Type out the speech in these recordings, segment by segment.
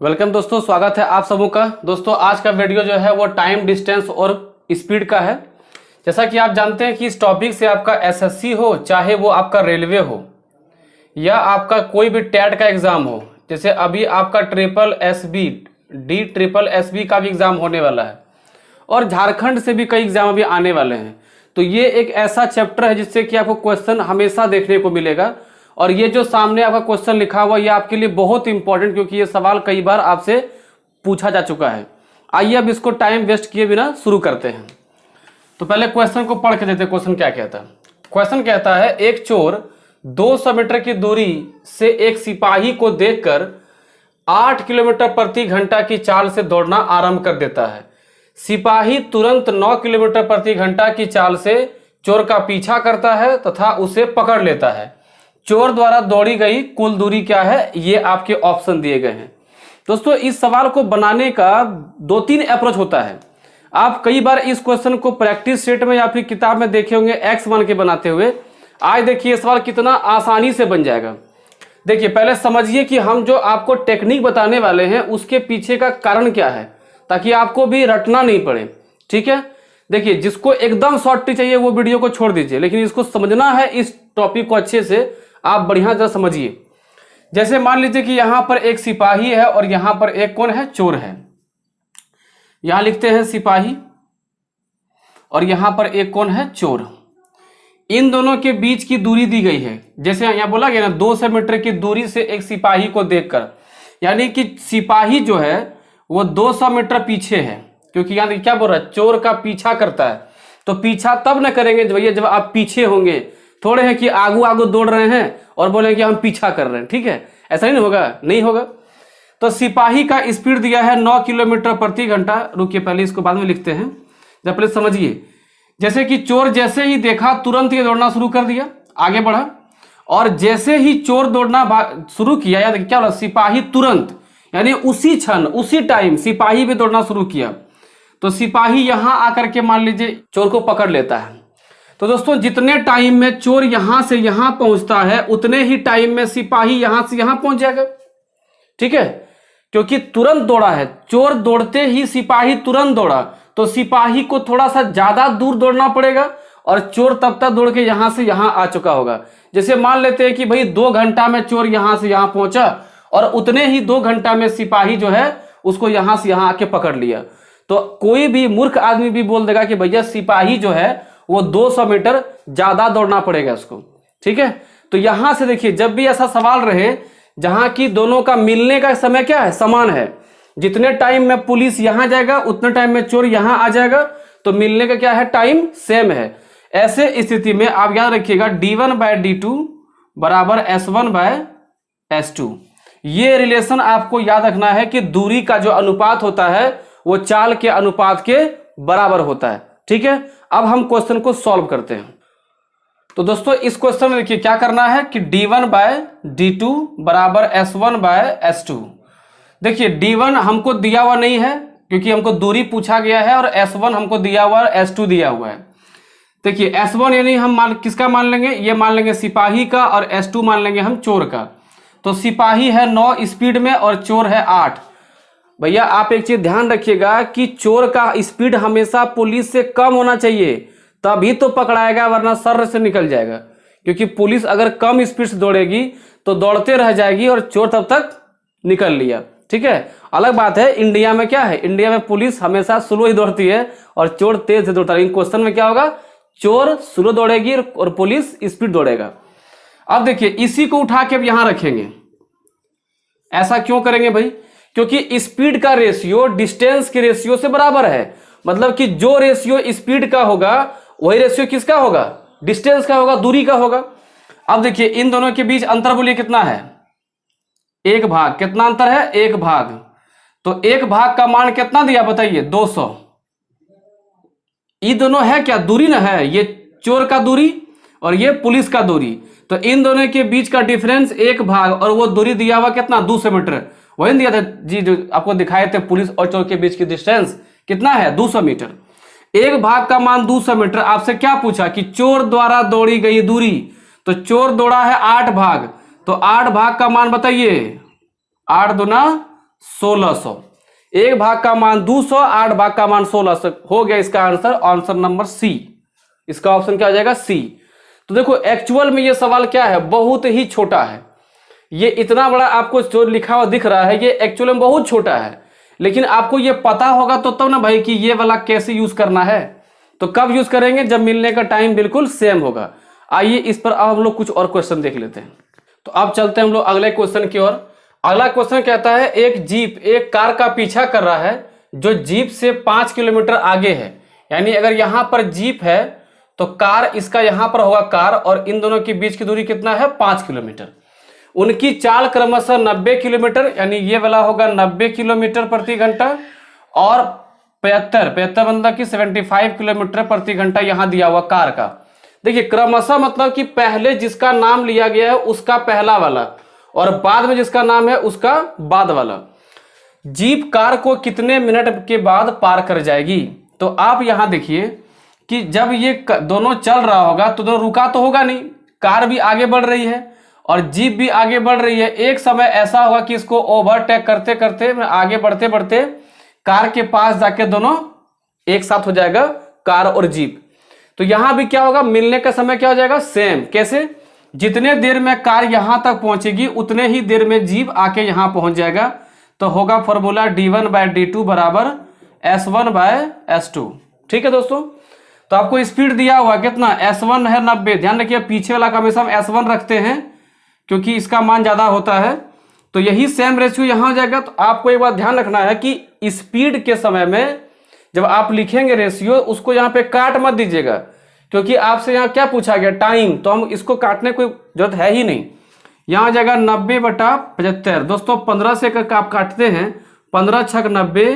Welcome दोस्तों, स्वागत है आप सबों का। दोस्तों आज का वीडियो जो है वो टाइम, डिस्टेंस और स्पीड का है। जैसा कि आप जानते हैं कि इस टॉपिक से आपका एसएससी हो, चाहे वो आपका रेलवे हो या आपका कोई भी टैट का एग्ज़ाम हो, जैसे अभी आपका ट्रिपल एस बी का भी एग्ज़ाम होने वाला है और झारखंड से भी कई एग्ज़ाम अभी आने वाले हैं। तो ये एक ऐसा चैप्टर है जिससे कि आपको क्वेश्चन हमेशा देखने को मिलेगा और ये जो सामने आपका क्वेश्चन लिखा हुआ ये आपके लिए बहुत इंपॉर्टेंट, क्योंकि ये सवाल कई बार आपसे पूछा जा चुका है। आइए अब इसको टाइम वेस्ट किए बिना शुरू करते हैं। तो पहले क्वेश्चन को पढ़ के देते हैं। क्वेश्चन क्या कहता है? क्वेश्चन कहता है, एक चोर 200 मीटर की दूरी से एक सिपाही को देखकर 8 किलोमीटर प्रति घंटा की चाल से दौड़ना आरंभ कर देता है। सिपाही तुरंत 9 किलोमीटर प्रति घंटा की चाल से चोर का पीछा करता है तथा उसे पकड़ लेता है। चोर द्वारा दौड़ी गई कुल दूरी क्या है? ये आपके ऑप्शन दिए गए हैं। दोस्तों इस सवाल को बनाने का 2-3 अप्रोच होता है। आप कई बार इस क्वेश्चन को प्रैक्टिस सेट में या फिर किताब में देखे होंगे X1 के बनाते हुए। आज देखिए सवाल कितना आसानी से बन जाएगा। देखिए पहले समझिए कि हम जो आपको टेक्निक बताने वाले हैं उसके पीछे का कारण क्या है, ताकि आपको भी रटना नहीं पड़े। ठीक है, देखिए जिसको एकदम शॉर्ट ट्रिक चाहिए वो वीडियो को छोड़ दीजिए, लेकिन इसको समझना है, इस टॉपिक को अच्छे से आप बढ़िया जरा समझिए। जैसे मान लीजिए कि यहां पर एक सिपाही है और यहां पर एक कौन है? चोर है। यहां लिखते हैं सिपाही और यहां पर एक कौन है? चोर। इन दोनों के बीच की दूरी दी गई है। जैसे यहां बोला गया ना 200 मीटर की दूरी से एक सिपाही को देखकर, यानी कि सिपाही जो है वो 200 मीटर पीछे है, क्योंकि यहां क्या बोल रहा है? चोर का पीछा करता है। तो पीछा तब न करेंगे भैया जब आप पीछे होंगे, थोड़े हैं कि आगू आगू दौड़ रहे हैं और बोले कि हम पीछा कर रहे हैं। ठीक है, ऐसा नहीं होगा, नहीं होगा। तो सिपाही का स्पीड दिया है 9 किलोमीटर प्रति घंटा। रुकिए पहले इसको बाद में लिखते हैं, जब पहले समझिए। जैसे कि चोर जैसे ही देखा तुरंत ये दौड़ना शुरू कर दिया, आगे बढ़ा, और जैसे ही चोर दौड़ना शुरू किया, याद क्या बोला? सिपाही तुरंत, यानी उसी क्षण उसी टाइम सिपाही भी दौड़ना शुरू किया। तो सिपाही यहां आकर के मान लीजिए चोर को पकड़ लेता है। तो दोस्तों जितने टाइम में चोर यहां से यहां पहुंचता है उतने ही टाइम में सिपाही यहां से यहां पहुंच जाएगा। ठीक है, क्योंकि तुरंत दौड़ा है, चोर दौड़ते ही सिपाही तुरंत दौड़ा, तो सिपाही को थोड़ा सा ज्यादा दूर दौड़ना पड़ेगा और चोर तब तक दौड़ के यहां से यहां आ चुका होगा। जैसे मान लेते हैं कि भाई 2 घंटा में चोर यहां से यहां पहुंचा और उतने ही 2 घंटा में सिपाही जो है उसको यहां से यहां आके पकड़ लिया। तो कोई भी मूर्ख आदमी भी बोल देगा कि भैया सिपाही जो है वो 200 मीटर ज्यादा दौड़ना पड़ेगा उसको। ठीक है, तो यहां से देखिए जब भी ऐसा सवाल रहे जहां की दोनों का मिलने का समय क्या है? समान है। जितने टाइम में पुलिस यहां जाएगा उतने टाइम में चोर यहां आ जाएगा, तो मिलने का क्या है? टाइम सेम है। ऐसे स्थिति में आप याद रखिएगा d1/d2 बराबर s1/s2। ये रिलेशन आपको याद रखना है कि दूरी का जो अनुपात होता है वो चाल के अनुपात के बराबर होता है। ठीक है, अब हम क्वेश्चन को सॉल्व करते हैं। तो दोस्तों इस क्वेश्चन में देखिए क्या करना है कि d1/d2 बराबर s1/s2। देखिए d1 हमको दिया हुआ नहीं है क्योंकि हमको दूरी पूछा गया है, और s1 हमको दिया हुआ है, s2 दिया हुआ है। देखिए s1 यानी हम किसका मान लेंगे? ये मान लेंगे सिपाही का, और s2 मान लेंगे हम चोर का। तो सिपाही है 9 स्पीड में और चोर है 8। भैया आप एक चीज ध्यान रखिएगा कि चोर का स्पीड हमेशा पुलिस से कम होना चाहिए, तभी तो पकड़ाएगा, वरना सर से निकल जाएगा। क्योंकि पुलिस अगर कम स्पीड से दौड़ेगी तो दौड़ते रह जाएगी और चोर तब तक निकल लिया। ठीक है, अलग बात है इंडिया में क्या है? इंडिया में पुलिस हमेशा स्लो ही दौड़ती है और चोर तेज से दौड़ता है। इन क्वेश्चन में क्या होगा? चोर स्लो दौड़ेगी और पुलिस स्पीड दौड़ेगा। अब देखिए इसी को उठा के अब यहां रखेंगे। ऐसा क्यों करेंगे भाई? क्योंकि स्पीड का रेशियो डिस्टेंस के रेशियो से बराबर है। मतलब कि जो रेशियो स्पीड का होगा वही रेशियो किसका होगा? डिस्टेंस का होगा, दूरी का होगा। अब देखिए इन दोनों के बीच अंतर बोलिए कितना है? 1 भाग। कितना अंतर है? 1 भाग। तो 1 भाग का मान कितना दिया बताइए? 200। ये दोनों है क्या? दूरी ना है, ये चोर का दूरी और ये पुलिस का दूरी। तो इन दोनों के बीच का डिफरेंस 1 भाग, और वो दूरी दिया हुआ कितना? 200 मीटर। वही दिया था जी जो आपको दिखाए थे, पुलिस और चोर के बीच की डिस्टेंस कितना है? 200 मीटर। 1 भाग का मान 200 मीटर। आपसे क्या पूछा कि चोर द्वारा दौड़ी गई दूरी, तो चोर दौड़ा है 8 भाग, तो 8 भाग का मान बताइए। 8 दूना 1600। एक भाग का मान 200, 8 भाग का मान 1600 हो गया इसका आंसर। आंसर नंबर सी, इसका ऑप्शन क्या हो जाएगा? सी। तो देखो एक्चुअल में ये सवाल क्या है, बहुत ही छोटा है। ये इतना बड़ा आपको जो लिखा हुआ दिख रहा है ये एक्चुअल में बहुत छोटा है, लेकिन आपको ये पता होगा तो तब ना भाई कि ये वाला कैसे यूज करना है। तो कब यूज करेंगे? जब मिलने का टाइम बिल्कुल सेम होगा। आइए इस पर अब हम लोग कुछ और क्वेश्चन देख लेते हैं। तो अब चलते हैं हम लोग अगले क्वेश्चन की ओर। अगला क्वेश्चन कहता है एक जीप एक कार का पीछा कर रहा है जो जीप से 5 किलोमीटर आगे है। यानी अगर यहां पर जीप है तो कार इसका यहां पर होगा कार, और इन दोनों के बीच की दूरी कितना है? 5 किलोमीटर। उनकी चाल क्रमशः 90 किलोमीटर, यानी ये वाला होगा 90 किलोमीटर प्रति घंटा, और 75 मतलब कि 75 किलोमीटर प्रति घंटा यहां दिया हुआ कार का। देखिए क्रमशः मतलब कि पहले जिसका नाम लिया गया है उसका पहला वाला, और बाद में जिसका नाम है उसका बाद वाला। जीप कार को कितने मिनट के बाद पार कर जाएगी? तो आप यहां देखिए कि जब ये दोनों चल रहा होगा तो दोनों रुका तो होगा नहीं, कार भी आगे बढ़ रही है और जीप भी आगे बढ़ रही है। एक समय ऐसा होगा कि इसको ओवरटेक करते करते आगे बढ़ते बढ़ते कार के पास जाके दोनों एक साथ हो जाएगा, कार और जीप। तो यहां भी क्या होगा? मिलने का समय क्या हो जाएगा? सेम। कैसे? जितने देर में कार यहां तक पहुंचेगी उतने ही देर में जीप आके यहां पहुंच जाएगा। तो होगा फॉर्मूला d1/d2 बराबर s1/s2। ठीक है दोस्तों, तो आपको स्पीड दिया हुआ कितना? s1 है 90। ध्यान रखिए पीछे वाला का हमेशा हम s1 रखते हैं क्योंकि इसका मान ज्यादा होता है। तो यही सेम रेशियो यहां हो जाएगा। तो आपको एक बात ध्यान रखना है कि स्पीड के समय में जब आप लिखेंगे रेशियो, उसको यहां पे काट मत दीजिएगा, क्योंकि आपसे यहां क्या पूछा गया? टाइम। तो हम इसको काटने की जरूरत है ही नहीं। यहां आ जाएगा 90/75। दोस्तों 15 से आप काटते हैं, 15 छक 90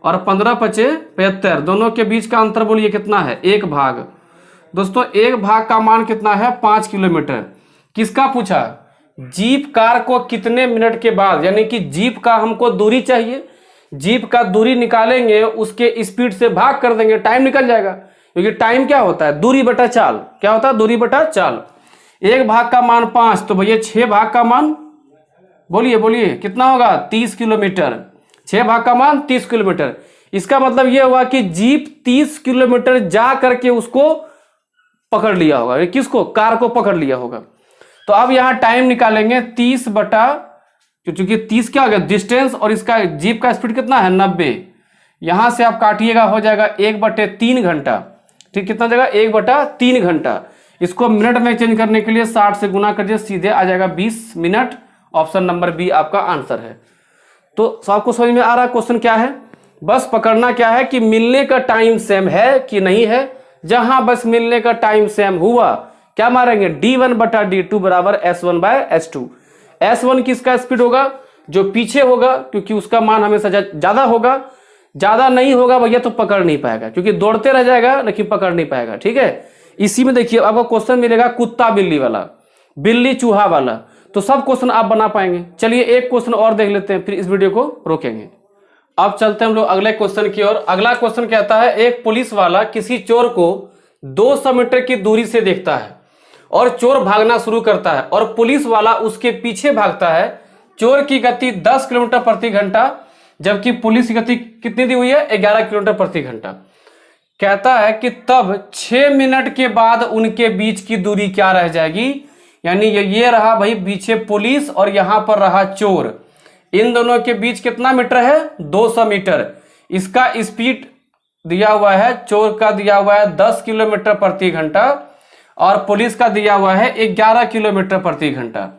और 15 पचे 75, दोनों के बीच का अंतर बोलिए कितना है? 1 भाग। दोस्तों 1 भाग का मान कितना है? 5 किलोमीटर। किसका पूछा? जीप कार को कितने मिनट के बाद, यानी कि जीप का हमको दूरी चाहिए। जीप का दूरी निकालेंगे, उसके स्पीड से भाग कर देंगे, टाइम निकल जाएगा। क्योंकि टाइम क्या होता है? दूरी बटा चाल। क्या होता है? दूरी बटा चाल। 1 भाग का मान 5, तो भैया 6 भाग का मान बोलिए बोलिए कितना होगा? 30 किलोमीटर। 6 भाग का मान 30 किलोमीटर। इसका मतलब यह हुआ कि जीप 30 किलोमीटर जा करके उसको पकड़ लिया होगा। किसको? कार को पकड़ लिया होगा। तो अब यहां टाइम निकालेंगे 30 बटा, क्योंकि 30 क्या हो गया? डिस्टेंस, और इसका जीप का स्पीड कितना है? 90। यहां से आप काटिएगा, हो जाएगा 1/3 घंटा। ठीक, कितना जाएगा? 1/3 घंटा। इसको मिनट में चेंज करने के लिए 60 से गुना कर दिए, सीधे आ जाएगा 20 मिनट। ऑप्शन नंबर बी आपका आंसर है। तो सबको समझ में आ रहा है क्वेश्चन क्या है? बस पकड़ना क्या है कि मिलने का टाइम सेम है कि नहीं है। जहां बस मिलने का टाइम सेम हुआ, क्या मारेंगे? d1/d2 बराबर s1/s2। s1 किसका स्पीड होगा? जो पीछे होगा, क्योंकि उसका मान हमेशा ज्यादा होगा। ज्यादा नहीं होगा भैया तो पकड़ नहीं पाएगा, क्योंकि दौड़ते रह जाएगा लेकिन पकड़ नहीं पाएगा। ठीक है, इसी में देखिए आपको क्वेश्चन मिलेगा कुत्ता बिल्ली वाला, बिल्ली चूहा वाला, तो सब क्वेश्चन आप बना पाएंगे। चलिए एक क्वेश्चन और देख लेते हैं, फिर इस वीडियो को रोकेंगे। अब चलते हैं हम लोग अगले क्वेश्चन की ओर। अगला क्वेश्चन कहता है एक पुलिस वाला किसी चोर को 200 मीटर की दूरी से देखता है और चोर भागना शुरू करता है, और पुलिस वाला उसके पीछे भागता है। चोर की गति 10 किलोमीटर प्रति घंटा, जबकि पुलिस की गति कितनी दी हुई है? 11 किलोमीटर प्रति घंटा। कहता है कि तब 6 मिनट के बाद उनके बीच की दूरी क्या रह जाएगी? यानी ये रहा भाई पीछे पुलिस और यहां पर रहा चोर। इन दोनों के बीच कितना मीटर है? 200 मीटर। इसका स्पीड दिया हुआ है, चोर का दिया हुआ है 10 किलोमीटर प्रति घंटा और पुलिस का दिया हुआ है 11 किलोमीटर प्रति घंटा।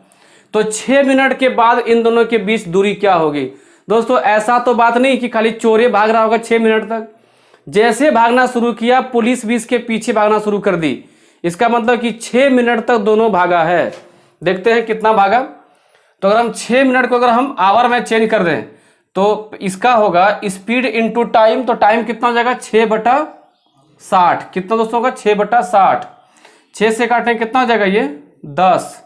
तो 6 मिनट के बाद इन दोनों के बीच दूरी क्या होगी? दोस्तों ऐसा तो बात नहीं कि खाली चोरे भाग रहा होगा 6 मिनट तक। जैसे भागना शुरू किया, पुलिस भी इसके पीछे भागना शुरू कर दी। इसका मतलब कि 6 मिनट तक दोनों भागा है। देखते हैं कितना भागा। तो अगर हम 6 मिनट को अगर हम आवर में चेंज कर दें तो इसका होगा स्पीड इंटू टाइम। तो टाइम कितना हो जाएगा? 6/60। कितना दोस्तों होगा? 6/60। 6 से काटें कितना हो जाएगा? ये 10।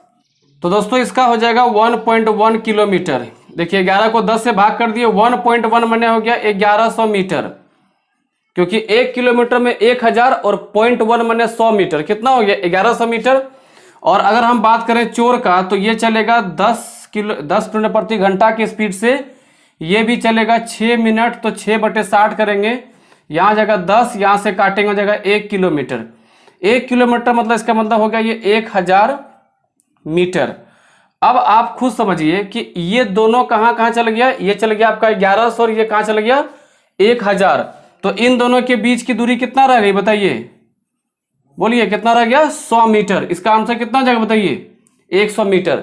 तो दोस्तों इसका हो जाएगा 1.1 किलोमीटर। देखिए 11 को 10 से भाग कर दिए, 1.1 मैंने हो गया 1100 मीटर, क्योंकि 1 किलोमीटर में 1000 और 0.1 मैंने 100 मीटर। कितना हो गया? 1100 मीटर। और अगर हम बात करें चोर का तो ये चलेगा 10 किलोमीटर प्रति घंटा की स्पीड से ये भी चलेगा 6 मिनट, तो 6/60 करेंगे, यहाँ जगह 10, यहाँ से काटेंगे जगह 1 किलोमीटर। 1 किलोमीटर मतलब इसका मतलब हो गया ये 1000 मीटर। अब आप खुद समझिए कि ये दोनों कहाँ कहाँ चल गया, ये चल गया आपका 1100 और ये कहाँ चल गया 1000। तो इन दोनों के बीच की दूरी कितना रह गई बताइए, बोलिए कितना रह गया, 100 मीटर। इसका आंसर कितना जाएगा बताइए, 100 मीटर,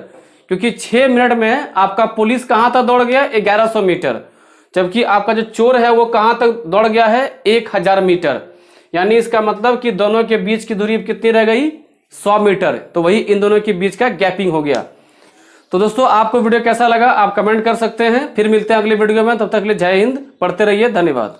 क्योंकि 6 मिनट में आपका पुलिस कहां तक दौड़ गया 1100 मीटर, जबकि आपका जो चोर है वो कहां तक दौड़ गया है 1000 मीटर। यानी इसका मतलब कि दोनों के बीच की दूरी कितनी रह गई, 100 मीटर। तो वही इन दोनों के बीच का गैपिंग हो गया। तो दोस्तों आपको वीडियो कैसा लगा आप कमेंट कर सकते हैं। फिर मिलते हैं अगली वीडियो में, तब तक के लिए जय हिंद, पढ़ते रहिए, धन्यवाद।